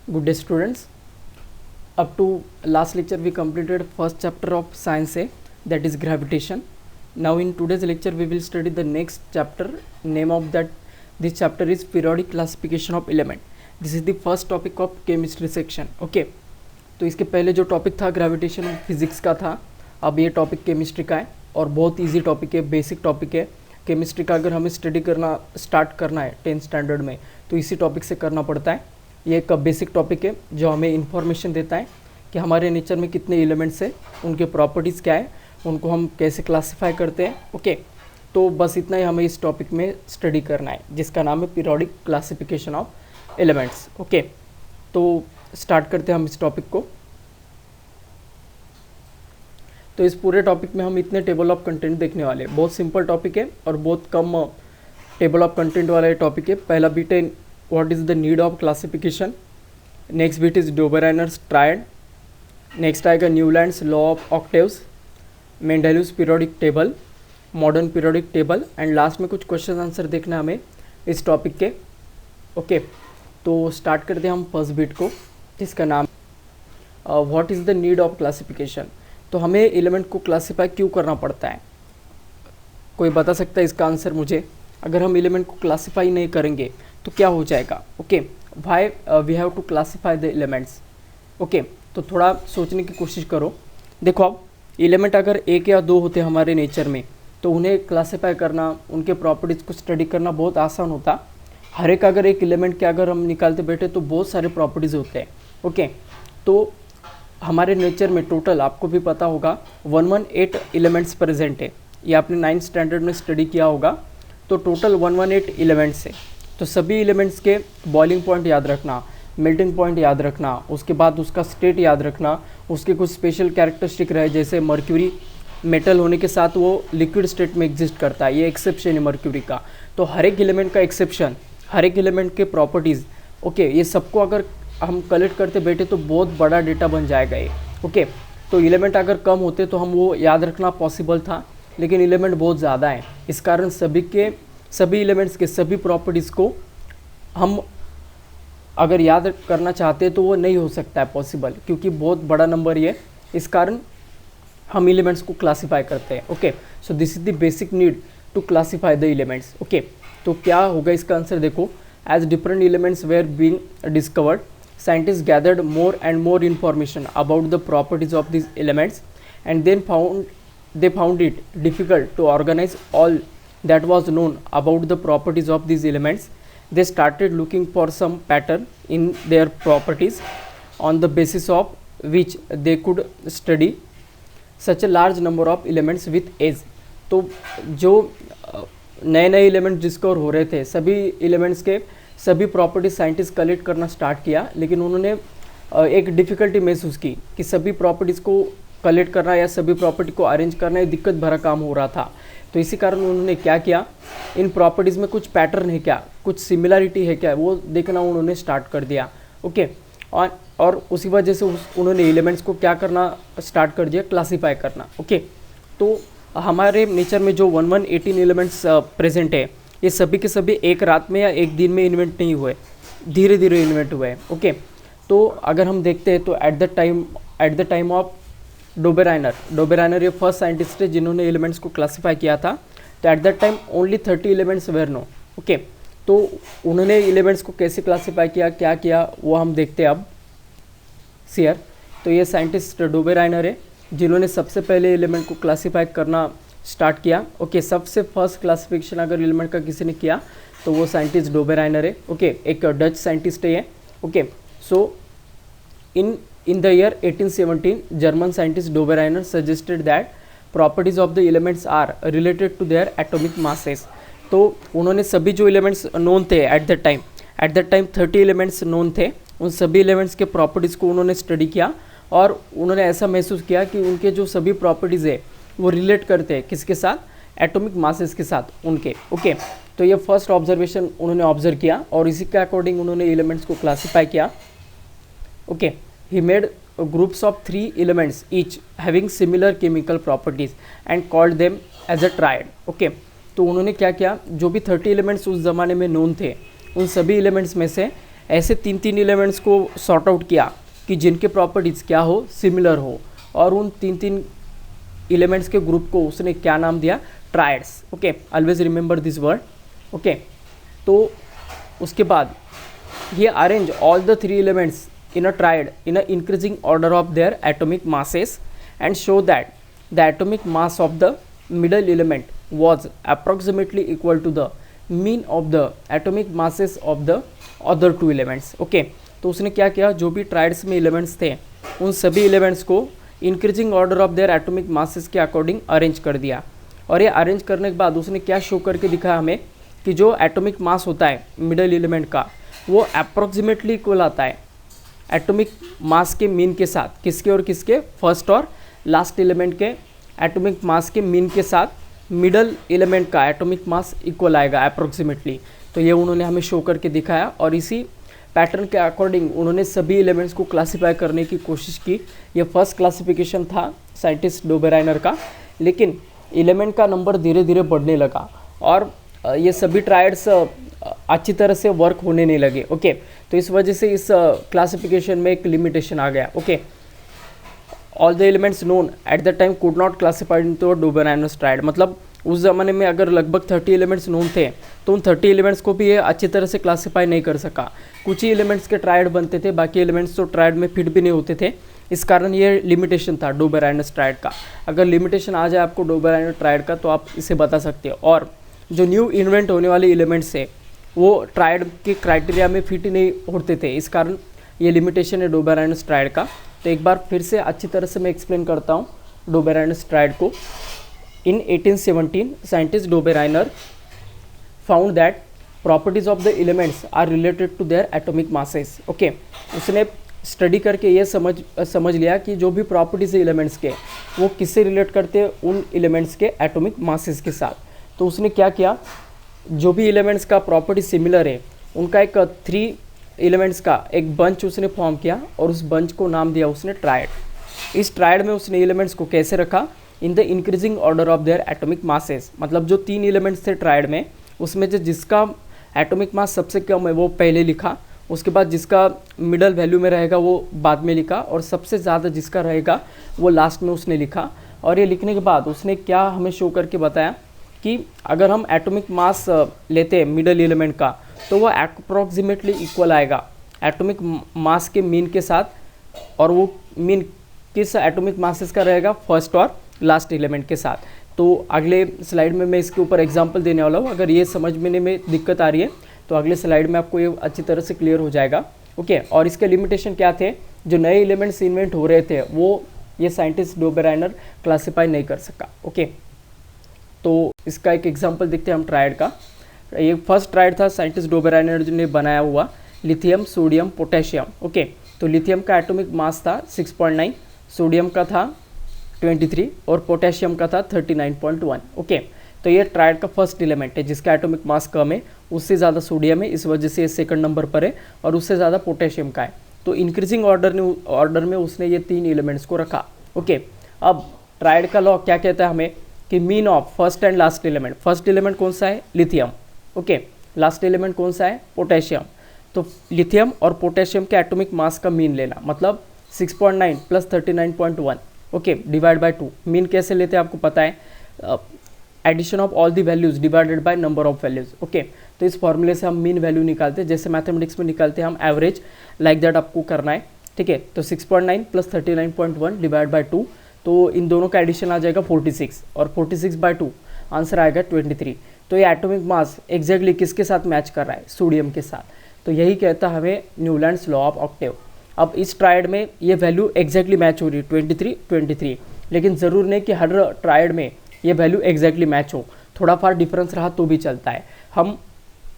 Good day students. Up to last lecture we completed first chapter of science A, that is gravitation. Now in today's lecture we will study the next chapter. Name of this chapter is periodic classification of element. This is the first topic of chemistry section. Okay, तो इसके पहले जो topic था gravitation physics का था, अब ये topic chemistry का है और बहुत इजी टॉपिक है, बेसिक टॉपिक है केमिस्ट्री का। अगर हमें स्टडी करना स्टार्ट करना है 10th स्टैंडर्ड में तो इसी टॉपिक से करना पड़ता है। ये एक बेसिक टॉपिक है जो हमें इन्फॉर्मेशन देता है कि हमारे नेचर में कितने एलिमेंट्स हैं, उनके प्रॉपर्टीज़ क्या है, उनको हम कैसे क्लासीफाई करते हैं। ओके, तो बस इतना ही हमें इस टॉपिक में स्टडी करना है जिसका नाम है periodic classification of elements. Okay, तो स्टार्ट करते हैं हम इस टॉपिक को। तो इस पूरे टॉपिक में हम इतने टेबल ऑफ कंटेंट देखने वाले हैं। बहुत सिंपल टॉपिक है और बहुत कम टेबल ऑफ कंटेंट वाला ये टॉपिक है। पहला बीट है what is the need of classification, next beat is Dobereiner's triad, next आएगा Newlands law of octaves, Mendeleev's periodic table, modern periodic table and last में कुछ क्वेश्चन आंसर देखना है हमें इस टॉपिक के। ओके, तो स्टार्ट करते हैं हम फर्स्ट बीट को जिसका नाम what is the need of classification. तो हमें एलिमेंट को क्लासीफाई क्यों करना पड़ता है? कोई बता सकता है इसका आंसर मुझे? अगर हम एलिमेंट को क्लासीफाई नहीं करेंगे तो क्या हो जाएगा? Okay, why we have to classify the elements. Okay, तो थोड़ा सोचने की कोशिश करो। देखो, अब एलिमेंट अगर एक या दो होते हमारे नेचर में तो उन्हें क्लासीफाई करना, उनके प्रॉपर्टीज़ को स्टडी करना बहुत आसान होता। हर एक अगर एक एलिमेंट के अगर हम निकालते बैठे तो बहुत सारे प्रॉपर्टीज़ होते हैं। ओके, तो हमारे नेचर में टोटल आपको भी पता होगा 118 एलिमेंट्स प्रेजेंट है। ये आपने 9th स्टैंडर्ड में स्टडी किया होगा। तो टोटल 118 एलिमेंट्स है। तो सभी एलिमेंट्स के बॉइलिंग पॉइंट याद रखना, मेल्टिंग पॉइंट याद रखना, उसके बाद उसका स्टेट याद रखना, उसके कुछ स्पेशल कैरेक्टरिस्टिक रहे जैसे मर्क्यूरी मेटल होने के साथ वो लिक्विड स्टेट में एग्जिस्ट करता है, ये एक्सेप्शन है मर्क्यूरी का। तो हर एक एलिमेंट का एक्सेप्शन, हर एक एलिमेंट के प्रॉपर्टीज़, ओके, ये सबको अगर हम कलेक्ट करते बैठे तो बहुत बड़ा डेटा बन जाएगा ये। ओके, तो एलिमेंट अगर कम होते तो हम वो याद रखना पॉसिबल था, लेकिन एलिमेंट बहुत ज़्यादा है। इस कारण सभी एलिमेंट्स के सभी प्रॉपर्टीज़ को हम अगर याद करना चाहते हैं तो वो नहीं हो सकता है पॉसिबल, क्योंकि बहुत बड़ा नंबर ये। इस कारण हम एलिमेंट्स को क्लासीफाई करते हैं। Okay, so this is the basic need to classify the elements. Okay, तो क्या होगा इसका आंसर? देखो, as different elements were being discovered, scientists gathered more and more information about the properties of these elements and then they found it difficult to organize all that was known about the properties of these elements. They started looking for some pattern in their properties on the basis of which they could study such a large number of elements with age. तो जो नए नए element discover हो रहे थे, सभी elements के सभी प्रॉपर्टी साइंटिस्ट कलेक्ट करना स्टार्ट किया, लेकिन उन्होंने एक डिफ़िकल्टी महसूस की कि सभी प्रॉपर्टीज़ को कलेक्ट करना या सभी प्रॉपर्टी को अरेंज करना एक दिक्कत भरा काम हो रहा था। तो इसी कारण उन्होंने क्या किया, इन प्रॉपर्टीज़ में कुछ पैटर्न है क्या, कुछ सिमिलरिटी है क्या, वो देखना उन्होंने स्टार्ट कर दिया। ओके, और उसी वजह से उन्होंने एलिमेंट्स को क्या करना स्टार्ट कर दिया, क्लासीफाई करना। ओके, तो हमारे नेचर में जो 118 एलिमेंट्स प्रेजेंट है, ये सभी के सभी एक रात में या एक दिन में इन्वेंट नहीं हुए, धीरे धीरे इन्वेंट हुए हैं। ओके, तो अगर हम देखते हैं तो at the time of Dobereiner ये फर्स्ट साइंटिस्ट है जिन्होंने एलिमेंट्स को क्लासीफाई किया था। तो at that time only 30 elements were known. Okay, तो उन्होंने एलिमेंट्स को कैसे क्लासीफाई किया, क्या किया, वो हम देखते हैं अब शेयर। तो ये साइंटिस्ट डोबेराइनर है जिन्होंने सबसे पहले एलिमेंट को क्लासीफाई करना स्टार्ट किया। ओके, सबसे फर्स्ट क्लासिफिकेशन अगर एलिमेंट का किसी ने किया तो वो साइंटिस्ट डोबेराइनर है। ओके, एक डच साइंटिस्ट है ये। Okay, so in the year 1817 German scientist Dobereiner suggested that properties of the elements are related to their atomic masses. तो उन्होंने सभी जो एलिमेंट्स नोन थे at that time 30 elements known थे, उन सभी एलिमेंट्स के प्रॉपर्टीज़ को उन्होंने स्टडी किया और उन्होंने ऐसा महसूस किया कि उनके जो सभी प्रॉपर्टीज़ है वो रिलेट करते हैं किसके साथ, एटॉमिक मासेस के साथ उनके। ओके, तो ये फर्स्ट ऑब्जर्वेशन उन्होंने ऑब्जर्व किया और इसी के अकॉर्डिंग उन्होंने एलिमेंट्स को क्लासीफाई किया। Okay, he made groups of 3 elements each having similar chemical properties and called them as a triad. Okay, तो उन्होंने क्या किया, जो भी 30 एलिमेंट्स उस ज़माने में नोन थे उन सभी एलिमेंट्स में से ऐसे तीन तीन एलिमेंट्स को सॉर्ट आउट किया कि जिनके प्रॉपर्टीज़ क्या हो, सिमिलर हो, और उन तीन तीन एलिमेंट्स के ग्रुप को उसने क्या नाम दिया, triads. Okay, always remember this word. Okay, तो उसके बाद ये arrange all the three elements in a triad in a increasing order of their atomic masses and show that the atomic mass of the middle element was approximately equal to the mean of the atomic masses of the other two elements। Okay, तो उसने क्या किया, जो भी triads में elements थे उन सभी एलिमेंट्स को increasing order of their atomic masses के अकॉर्डिंग अरेंज कर दिया। और ये अरेंज करने के बाद उसने क्या शो करके दिखाया हमें कि जो एटॉमिक मास होता है मिडल एलिमेंट का वो अप्रॉक्सीमेटली इक्वल आता है एटॉमिक मास के मीन के साथ। किसके और किसके, फर्स्ट और लास्ट एलिमेंट के एटॉमिक मास के मीन के साथ मिडल एलिमेंट का एटॉमिक मास इक्वल आएगा अप्रॉक्सीमेटली। तो ये उन्होंने हमें शो करके दिखाया और इसी पैटर्न के अकॉर्डिंग उन्होंने सभी एलिमेंट्स को क्लासीफाई करने की कोशिश की। ये फर्स्ट क्लासिफिकेशन था साइंटिस्ट डोबेराइनर का, लेकिन एलिमेंट का नंबर धीरे धीरे बढ़ने लगा और ये सभी ट्रायड्स अच्छी तरह से वर्क होने नहीं लगे। ओके, तो इस वजह से इस क्लासिफिकेशन में एक लिमिटेशन आ गया। Okay, all the elements known at the time could not classified into Dobereiner triad. मतलब उस ज़माने में अगर लगभग 30 एलिमेंट्स नोन थे तो उन 30 एलिमेंट्स को भी ये अच्छी तरह से क्लासीफाई नहीं कर सका। कुछ ही एलिमेंट्स के ट्रायड बनते थे, बाकी एलिमेंट्स तो ट्रायड में फिट भी नहीं होते थे। इस कारण ये लिमिटेशन था डोबेराइनर ट्रायड का। अगर लिमिटेशन आ जाए आपको डोबेराइनर ट्रायड का तो आप इसे बता सकते हो। और जो न्यू इन्वेंट होने वाले एलिमेंट्स है वो ट्रायड के क्राइटेरिया में फिट ही नहीं होते थे, इस कारण ये लिमिटेशन है डोबेराइनर ट्रायड का। तो एक बार फिर से अच्छी तरह से मैं एक्सप्लेन करता हूँ डोबेराइनर ट्रायड को। In 1817 scientist Dobereiner found that properties of the elements are related to their atomic masses. Okay, उसने स्टडी करके ये समझ लिया कि जो भी प्रॉपर्टीज है एलिमेंट्स के वो किससे रिलेट करते हैं, उन एलिमेंट्स के एटॉमिक मासेस के साथ। तो उसने क्या किया, जो भी एलिमेंट्स का प्रॉपर्टी सिमिलर है उनका एक 3 एलिमेंट्स का एक बंच उसने फॉर्म किया और उस बंच को नाम दिया उसने ट्रायड। इस ट्रायड में उसने एलिमेंट्स को कैसे रखा, in the increasing order of their atomic masses. मतलब जो 3 एलिमेंट्स थे ट्रायड में उसमें जो जिसका एटॉमिक मास सबसे कम है वो पहले लिखा, उसके बाद जिसका मिडल वैल्यू में रहेगा वो बाद में लिखा और सबसे ज़्यादा जिसका रहेगा वो लास्ट में उसने लिखा। और ये लिखने के बाद उसने क्या हमें शो करके बताया कि अगर हम एटॉमिक मास लेते हैं मिडल एलिमेंट का तो वो अप्रॉक्सीमेटली इक्वल आएगा एटॉमिक मास के मीन के साथ। और वो मीन किस एटॉमिक मासेस का रहेगा, फर्स्ट और लास्ट एलिमेंट के साथ। तो अगले स्लाइड में मैं इसके ऊपर एग्जांपल देने वाला हूँ। अगर ये समझने में दिक्कत आ रही है तो अगले स्लाइड में आपको ये अच्छी तरह से क्लियर हो जाएगा। ओके, और इसके लिमिटेशन क्या थे, जो नए एलिमेंट्स इन्वेंट हो रहे थे वो ये साइंटिस्ट डोबेराइनर क्लासीफाई नहीं कर सका। ओके, तो इसका एक एग्जांपल देखते हैं हम ट्रायड का। ये फर्स्ट ट्रायड था साइंटिस्ट डोबेराइनर ने बनाया हुआ, लिथियम, सोडियम, पोटेशियम। ओके, तो लिथियम का एटॉमिक मास था 6.9, सोडियम का था 23 और पोटेशियम का था 39.1। ओके, तो ये ट्रायड का फर्स्ट एलिमेंट है जिसका एटॉमिक मास कम है, उससे ज़्यादा सोडियम है, इस वजह से ये सेकंड नंबर पर है, और उससे ज़्यादा पोटेशियम का है। तो इंक्रीजिंग ऑर्डर में उसने ये 3 एलिमेंट्स को रखा। ओके, अब ट्रायड का लॉ क्या कहता है हमें कि mean of first and last element. First element कौन सा है, लिथियम। ओके, लास्ट एलिमेंट कौन सा है, पोटेशियम। तो लिथियम और पोटेशियम के एटॉमिक मास का मीन लेना, मतलब 6.9 plus 39.1। Okay, divide by 2। Mean कैसे लेते हैं आपको पता है, addition of all the values divided by number of values. Okay, तो इस फॉर्मूले से हम मीन वैल्यू निकालते हैं, जैसे मैथमेटिक्स में निकालते हैं हम एवरेज, लाइक दैट आपको करना है। ठीक है, तो 6.9 प्लस 39.1 डिवाइड बाय 2, तो इन दोनों का एडिशन आ जाएगा 46 और 46 बाय 2 आंसर आएगा 23। तो ये एटॉमिक मास एग्जैक्टली किसके साथ मैच कर रहा है, सोडियम के साथ। तो यही कहता है हमें न्यूलैंड्स लॉ ऑफ ऑक्टेव। अब इस ट्रायड में ये वैल्यू एग्जैक्टली मैच हो रही है 23, लेकिन ज़रूर नहीं कि हर ट्रायड में ये वैल्यू एग्जैक्टली मैच हो, थोड़ा फार डिफरेंस रहा तो भी चलता है। हम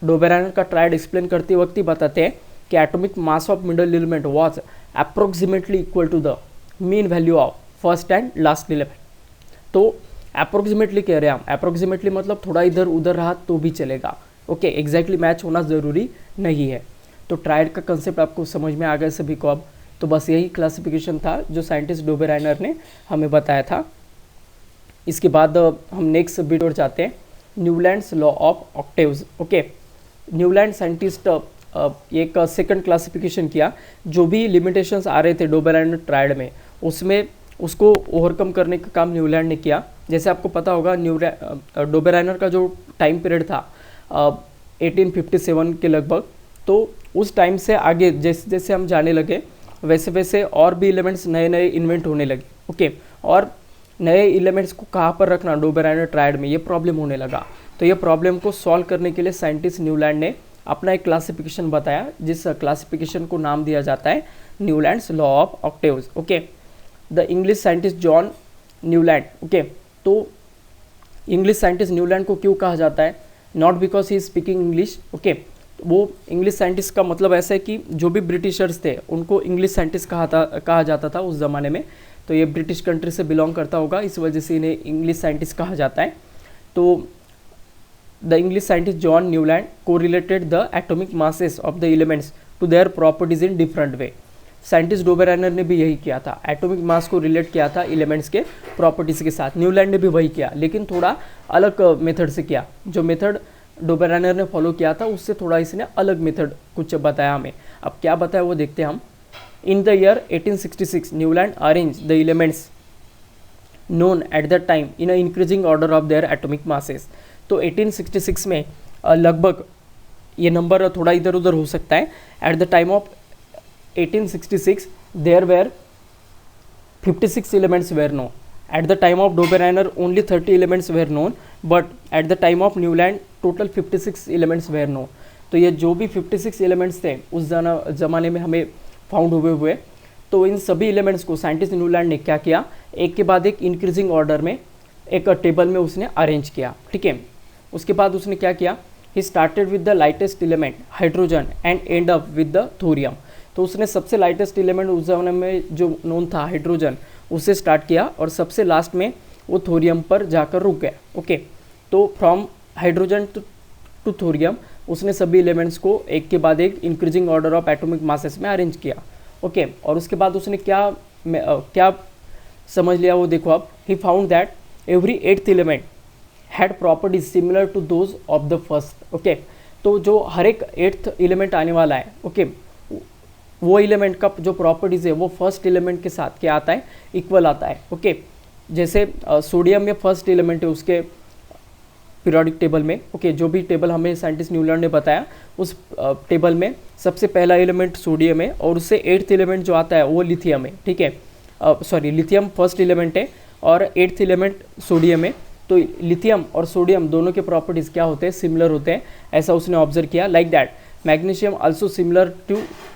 डोबेराइनर का ट्रायड एक्सप्लेन करते वक्त ही बताते हैं कि atomic mass of middle element was approximately equal to the mean value of first and last element. तो अप्रोक्सीमेटली कह रहे हैं हम, अप्रोक्सीमेटली मतलब थोड़ा इधर उधर रहा तो भी चलेगा। ओके, एग्जैक्टली मैच होना ज़रूरी नहीं है। तो ट्रायड का कंसेप्ट आपको समझ में आ गया सभी को अब। तो बस यही क्लासिफिकेशन था जो साइंटिस्ट डोबेराइनर ने हमें बताया था। इसके बाद हम नेक्स्ट बिट और जाते हैं, Newlands law of octaves. Okay, Newland scientist एक सेकंड क्लासिफिकेशन किया, जो भी लिमिटेशंस आ रहे थे डोबेराइनर ट्रायड में उसमें उसको ओवरकम करने का काम न्यूलैंड ने किया। जैसे आपको पता होगा डोबेराइनर का जो टाइम पीरियड था 1857 के लगभग, तो उस टाइम से आगे जैसे जैसे हम जाने लगे वैसे वैसे और भी एलिमेंट्स नए नए इन्वेंट होने लगे। ओके, और नए एलिमेंट्स को कहाँ पर रखना डोबेराइनर ट्रायड में, ये प्रॉब्लम होने लगा। तो ये प्रॉब्लम को सॉल्व करने के लिए साइंटिस्ट न्यूलैंड ने अपना एक क्लासिफिकेशन बताया, जिस क्लासिफिकेशन को नाम दिया जाता है Newlands law of octaves. Okay, the English scientist John Newland. Okay, तो इंग्लिश साइंटिस्ट न्यूलैंड को क्यों कहा जाता है? Not because he is speaking English. Okay, वो इंग्लिश साइंटिस्ट का मतलब ऐसा है कि जो भी ब्रिटिशर्स थे उनको इंग्लिश साइंटिस्ट कहा जाता था उस ज़माने में। तो ये ब्रिटिश कंट्री से बिलोंग करता होगा, इस वजह से इन्हें इंग्लिश साइंटिस्ट कहा जाता है। तो the English scientist John Newland correlated the atomic masses of the elements to their properties in different way. Scientist Dobereiner ने भी यही किया था, एटॉमिक मास को रिलेट किया था एलिमेंट्स के प्रॉपर्टीज़ के साथ। न्यूलैंड ने भी वही किया, लेकिन थोड़ा अलग मेथड से किया। जो मेथड डोबेराइनर ने फॉलो किया था उससे थोड़ा इसने अलग मेथड कुछ बताया हमें। अब क्या बताया वो देखते हैं हम। In the year 1866 Newland arrange the elements known at the time in a increasing order of their atomic masses. तो 1866 में लगभग, ये नंबर थोड़ा इधर उधर हो सकता है, eight the time of 1866 there were 56 elements were known. At the time of Dobereiner only 30 elements were known, but at the time of Newland total 56 elements were known. तो ये जो भी 56 एलिमेंट्स थे उस ज़माने में हमें फाउंड हुए, तो इन सभी एलिमेंट्स को साइंटिस्ट न्यूलैंड ने क्या किया, एक के बाद एक इंक्रीजिंग ऑर्डर में एक टेबल में उसने अरेंज किया। ठीक है, उसके बाद उसने क्या किया, he started with the lightest element hydrogen and and up with the thorium. तो उसने सबसे लाइटेस्ट एलिमेंट उस ज़माने में जो नोन था हाइड्रोजन, उससे स्टार्ट किया और सबसे लास्ट में वो थोरियम पर जाकर रुक गया। ओके, तो फ्रॉम हाइड्रोजन टू थोरियम उसने सभी एलिमेंट्स को एक के बाद एक increasing order of atomic masses में अरेंज किया। ओके, और उसके बाद उसने क्या समझ लिया वो देखो आप। He found that every 8th element had properties similar to those of the first. Okay, तो जो हर एक 8th एलिमेंट आने वाला है, ओके, वो एलिमेंट का जो प्रॉपर्टीज़ है वो फर्स्ट एलिमेंट के साथ क्या आता है, इक्वल आता है। ओके, जैसे सोडियम में फर्स्ट एलिमेंट है उसके पीरियोडिक टेबल में। ओके, जो भी टेबल हमें साइंटिस्ट न्यूलैंड ने बताया उस टेबल में सबसे पहला एलिमेंट सोडियम है और उससे 8th एलिमेंट जो आता है वो लिथियम है। ठीक है, सॉरी, लिथियम फर्स्ट एलिमेंट है और 8th एलिमेंट सोडियम है। तो लिथियम और सोडियम दोनों के प्रॉपर्टीज़ क्या होते हैं, सिमिलर होते हैं, ऐसा उसने ऑब्जर्व किया। Like that magnesium also similar to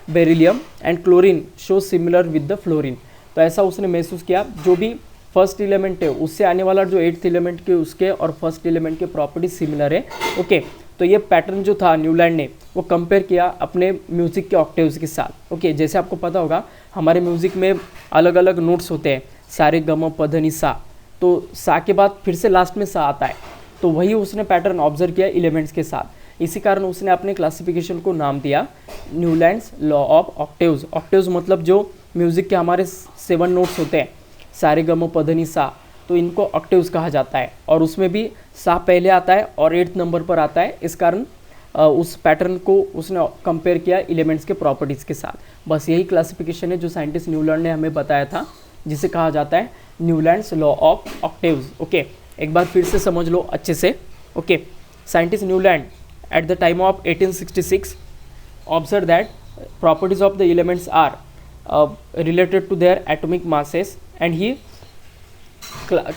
beryllium and chlorine show similar with the fluorine. तो ऐसा उसने महसूस किया, जो भी फर्स्ट एलिमेंट है उससे आने वाला जो 8th एलिमेंट के उसके और फर्स्ट एलिमेंट के प्रॉपर्टी सिमिलर है। ओके, तो ये पैटर्न जो था न्यूलैंड ने वो कंपेयर किया अपने म्यूज़िक के ऑक्टेव्स के साथ। ओके, जैसे आपको पता होगा हमारे म्यूज़िक में अलग अलग नोट्स होते हैं, सारे गम प ध नि सा, तो सा के बाद फिर से लास्ट में सा आता है। तो वही उसने पैटर्न ऑब्जर्व किया एलिमेंट्स के साथ। इसी कारण उसने अपने क्लासिफिकेशन को नाम दिया Newlands law of octaves. Octaves मतलब जो म्यूज़िक के हमारे 7 नोट्स होते हैं, सारे गम प ध नि सा, तो इनको ऑक्टेव्स कहा जाता है। और उसमें भी सा पहले आता है और 8th नंबर पर आता है। इस कारण उस पैटर्न को उसने कंपेयर किया एलिमेंट्स के प्रॉपर्टीज़ के साथ। बस यही क्लासिफिकेशन है जो साइंटिस्ट न्यूलैंड ने हमें बताया था, जिसे कहा जाता है Newlands law of octaves. Okay, एक बार फिर से समझ लो अच्छे से। Okay, scientist Newland at the time of 1866 observed that properties of the elements are related to their atomic masses, and he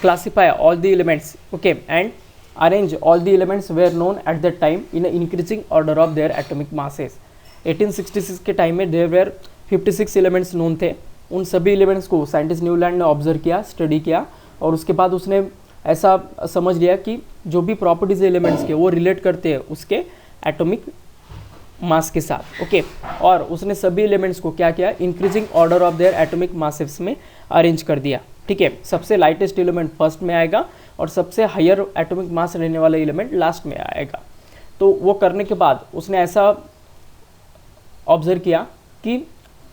classify all the elements, okay, and arrange all the elements were known at that time in an increasing order of their atomic masses. 1866 के time में there were 56 elements known थे। उन सभी elements को scientist Newland ने observe किया, study किया, और उसके बाद उसने ऐसा समझ लिया कि जो भी प्रॉपर्टीज एलिमेंट्स के वो रिलेट करते हैं उसके एटॉमिक मास के साथ। ओके, और उसने सभी एलिमेंट्स को क्या किया, increasing order of their atomic masses में अरेंज कर दिया। ठीक है, सबसे लाइटेस्ट एलिमेंट फर्स्ट में आएगा और सबसे हायर एटॉमिक मास रहने वाला एलिमेंट लास्ट में आएगा। तो वो करने के बाद उसने ऐसा ऑब्जर्व किया कि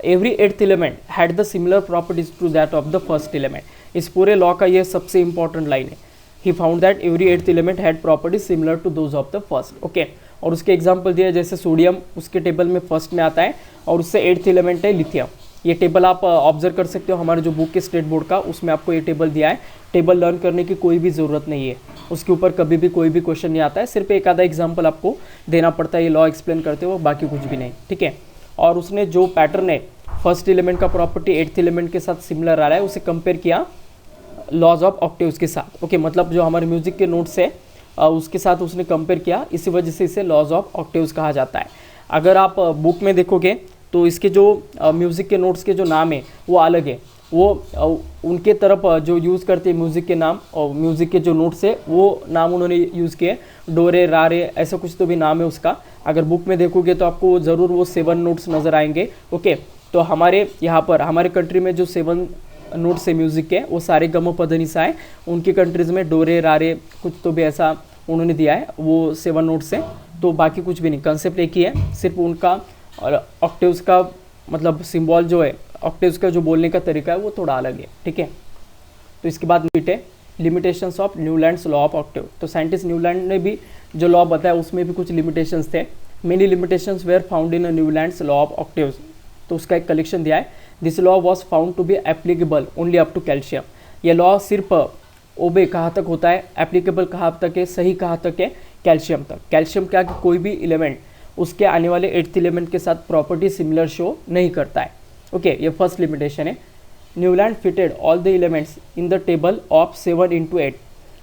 every 8th element had the similar properties to that of the first element. इस पूरे लॉ का ये सबसे इंपॉर्टेंट लाइन है। He found that every 8th element had properties similar to those of the first. Okay, और उसके example दिया है, जैसे सोडियम उसके टेबल में फर्स्ट में आता है और उससे 8th एलिमेंट है लिथियम। ये टेबल आप ऑब्जर्व कर सकते हो हमारे जो बुक के स्टेट बोर्ड का, उसमें आपको ये टेबल दिया है। टेबल लर्न करने की कोई भी ज़रूरत नहीं है, उसके ऊपर कभी भी कोई भी क्वेश्चन नहीं आता है, सिर्फ एक आधा एग्जाम्पल आपको देना पड़ता है ये लॉ एक्सप्लेन करते हो, बाकी कुछ भी नहीं, ठीक है। और उसने जो पैटर्न है फर्स्ट एलिमेंट का प्रॉपर्टी 8th एलिमेंट के साथ सिमिलर आ रहा है, उसे कंपेयर किया लॉज ऑफ ऑक्टेव्स के साथ। ओके, मतलब जो हमारे म्यूजिक के नोट्स है उसके साथ उसने कंपेयर किया, इसी वजह से इसे लॉज ऑफ ऑक्टेव्स कहा जाता है। अगर आप बुक में देखोगे तो इसके जो म्यूज़िक के नोट्स के जो नाम है वो अलग है, वो उनके तरफ जो यूज़ करते हैं म्यूज़िक के नाम और म्यूज़िक के जो नोट्स है वो नाम उन्होंने यूज़ किए, डोरे रारे ऐसा कुछ तो भी नाम है उसका। अगर बुक में देखोगे तो आपको ज़रूर वो 7 नोट्स नज़र आएंगे। ओके, तो हमारे यहाँ पर हमारे कंट्री में जो 7 नोट्स है म्यूज़िक के वो सारे गम पद निसा है, उनकी कंट्रीज़ में डोरे रारे कुछ तो भी ऐसा उन्होंने दिया है, वो 7 नोट्स है। तो बाकी कुछ भी नहीं, कंसेप्ट एक ही है, सिर्फ उनका और ऑक्टेव्स का मतलब सिंबल जो है, ऑक्टेव्स का जो बोलने का तरीका है वो थोड़ा अलग है, ठीक है। तो इसके बाद limitations of Newlands law of Octave. तो साइंटिस्ट न्यूलैंड ने भी जो लॉ बताया उसमें भी कुछ लिमिटेशंस थे। Many limitations were found in Newlands law of octaves, तो उसका एक कलेक्शन दिया है। This law was found to be applicable only up to calcium. ये लॉ सिर्फ ओबे कहाँ तक होता है, एप्लीकेबल कहाँ तक है, सही कहाँ तक है, कैल्शियम तक। कैल्शियम क्या कि कोई भी एलिमेंट उसके आने वाले 8th एलिमेंट के साथ प्रॉपर्टी सिमिलर शो नहीं करता है। ओके, ये फर्स्ट लिमिटेशन है। Newland fitted all the elements in the table of 7 into 8,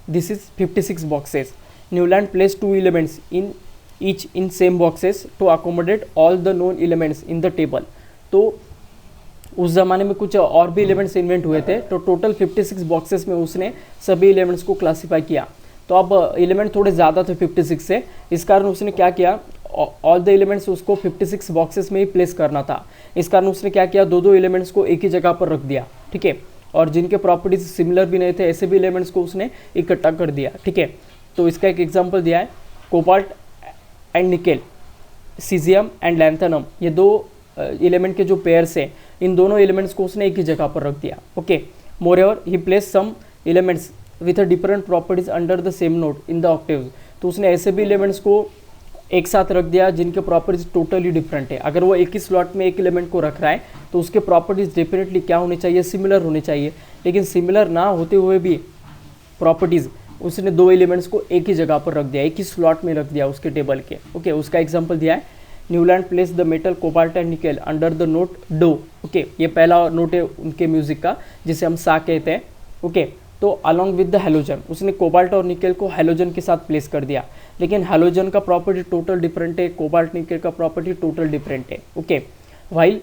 this is 56 boxes. Newland place 2 elements in each in same boxes to accommodate all the known elements in the table. तो उस ज़माने में कुछ और भी elements invent हुए थे, तो टोटल 56 बॉक्सेस में उसने सभी एलिमेंट्स को क्लासीफाई किया। तो अब एलिमेंट थोड़े ज़्यादा थे 56 से, इस कारण उसने क्या किया, ऑल द एलिमेंट्स उसको 56 बॉक्सेस में ही प्लेस करना था। इस कारण उसने क्या किया, दो एलिमेंट्स को एक ही जगह पर रख दिया, ठीक है। और जिनके प्रॉपर्टीज सिमिलर भी नहीं थे ऐसे भी एलिमेंट्स को उसने इकट्ठा कर दिया, ठीक है। तो इसका एक एग्जांपल दिया है, cobalt and nickel, caesium and lanthanum, ये 2 एलिमेंट के जो पेयर्स हैं, इन दोनों एलिमेंट्स को उसने एक ही जगह पर रख दिया। ओके, मोreover he place some elements with a different properties under the same note in the octaves. तो उसने ऐसे भी एलिमेंट्स को एक साथ रख दिया जिनके प्रॉपर्टीज टोटली डिफरेंट है। अगर वो एक ही स्लॉट में एक एलिमेंट को रख रहा है तो उसके प्रॉपर्टीज डेफिनेटली क्या होने चाहिए, सिमिलर होने चाहिए। लेकिन सिमिलर ना होते हुए भी प्रॉपर्टीज उसने 2 एलिमेंट्स को एक ही जगह पर रख दिया, एक ही स्लॉट में रख दिया उसके टेबल के। ओके, उसका एग्जांपल दिया है, Newland place the metal cobalt and nickel under the note do. Okay, ये पहला नोट है उनके म्यूजिक का जिसे हम सा कहते हैं। ओके, तो अलॉन्ग विद द हेलोजन, उसने कोबाल्ट और निकेल को हेलोजन के साथ प्लेस कर दिया। लेकिन हेलोजन का प्रॉपर्टी टोटल डिफरेंट है, कोबाल्ट निकेल का प्रॉपर्टी टोटल डिफरेंट है। Okay, while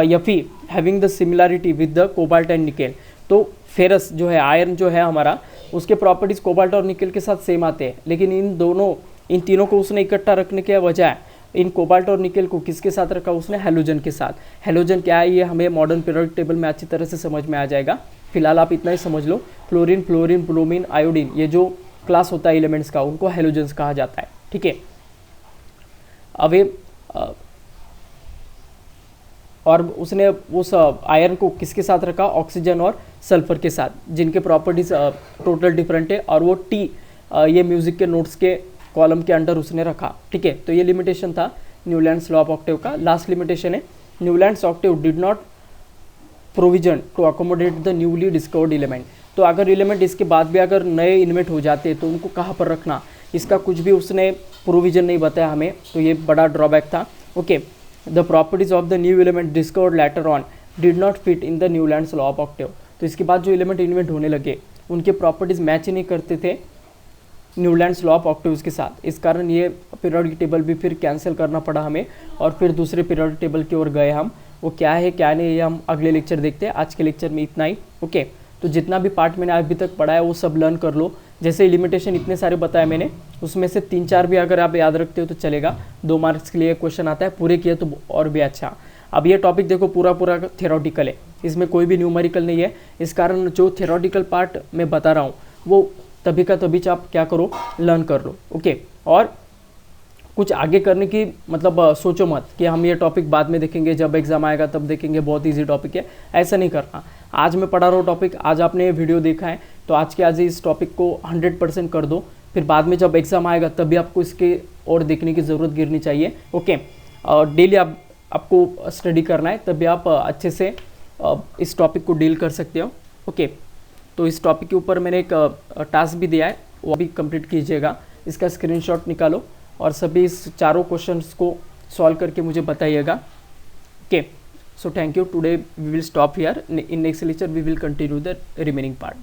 Fe having the similarity with the cobalt and nickel. तो फेरस जो है, आयरन जो है हमारा, उसके प्रॉपर्टीज कोबाल्ट और निकेल के साथ सेम आते हैं, लेकिन इन तीनों को उसने इकट्ठा रखने के बजाय इन कोबाल्ट और निकेल को किसके साथ रखा, उसने हेलोजन के साथ। हेलोजन क्या है ये हमें मॉडर्न पीरियोडिक टेबल में अच्छी तरह से समझ में आ जाएगा, फिलहाल आप इतना ही समझ लो। फ्लोरीन, फ्लोरीन, ब्रोमीन, आयोडीन, ये जो क्लास होता है एलिमेंट्स का, उनको हेलोजन्स कहा जाता है, ठीक है। अब ये और उसने उस आयरन को किसके साथ रखा, ऑक्सीजन और सल्फर के साथ, जिनके प्रॉपर्टीज टोटल डिफरेंट है, और वो टी ये म्यूजिक के नोट्स के कॉलम के अंडर उसने रखा, ठीक है। तो ये लिमिटेशन था न्यूलैंड्स लॉ ऑफ ऑक्टेव का। लास्ट लिमिटेशन है, Newlands octave did not provision to accommodate the newly discovered element. तो अगर एलिमेंट इसके बाद भी अगर नए इन्वेंट हो जाते तो उनको कहाँ पर रखना, इसका कुछ भी उसने प्रोविजन नहीं बताया हमें, तो ये बड़ा ड्रॉबैक था। Okay, the properties of the new element discovered later on did not fit in the Newlands law of Octave. तो इसके बाद जो एलिमेंट इन्वेंट होने लगे उनके प्रॉपर्टीज मैच ही नहीं करते थे न्यूलैंड्स लॉ ऑफ ऑक्टेव्स के साथ। इस कारण ये पीरियोडिक टेबल भी फिर कैंसिल करना पड़ा हमें, और फिर दूसरे पीरियोडिक टेबल की ओर गए हम। वो क्या है क्या नहीं ये हम अगले लेक्चर देखते हैं। आज के लेक्चर में इतना ही। ओके, तो जितना भी पार्ट मैंने अभी तक पढ़ा है वो सब लर्न कर लो। जैसे लिमिटेशन इतने सारे बताए मैंने, उसमें से 3-4 भी अगर आप याद रखते हो तो चलेगा, 2 मार्क्स के लिए क्वेश्चन आता है, पूरे किए तो और भी अच्छा। अब ये टॉपिक देखो पूरा थ्योरेटिकल है, इसमें कोई भी न्यूमेरिकल नहीं है। इस कारण जो थ्योरेटिकल पार्ट मैं बता रहा हूँ वो तभी का तभी आप क्या करो, लर्न कर लो। ओके, और कुछ आगे करने की मतलब सोचो मत कि हम ये टॉपिक बाद में देखेंगे, जब एग्जाम आएगा तब देखेंगे, बहुत इजी टॉपिक है, ऐसा नहीं करना। आज मैं पढ़ा रहा हूँ टॉपिक, आज आपने ये वीडियो देखा है तो आज के आज ही इस टॉपिक को 100% कर दो, फिर बाद में जब एग्ज़ाम आएगा तभी आपको इसके और देखने की ज़रूरत गिरनी चाहिए। ओके, डेली आपको स्टडी करना है, तभी आप अच्छे से इस टॉपिक को डील कर सकते हो। ओके, तो इस टॉपिक के ऊपर मैंने एक टास्क भी दिया है, वो भी कंप्लीट कीजिएगा। इसका स्क्रीनशॉट निकालो और सभी इस चारों क्वेश्चंस को सॉल्व करके मुझे बताइएगा। Okay, so thank you. Today we will stop here. In next lecture we will continue the remaining part.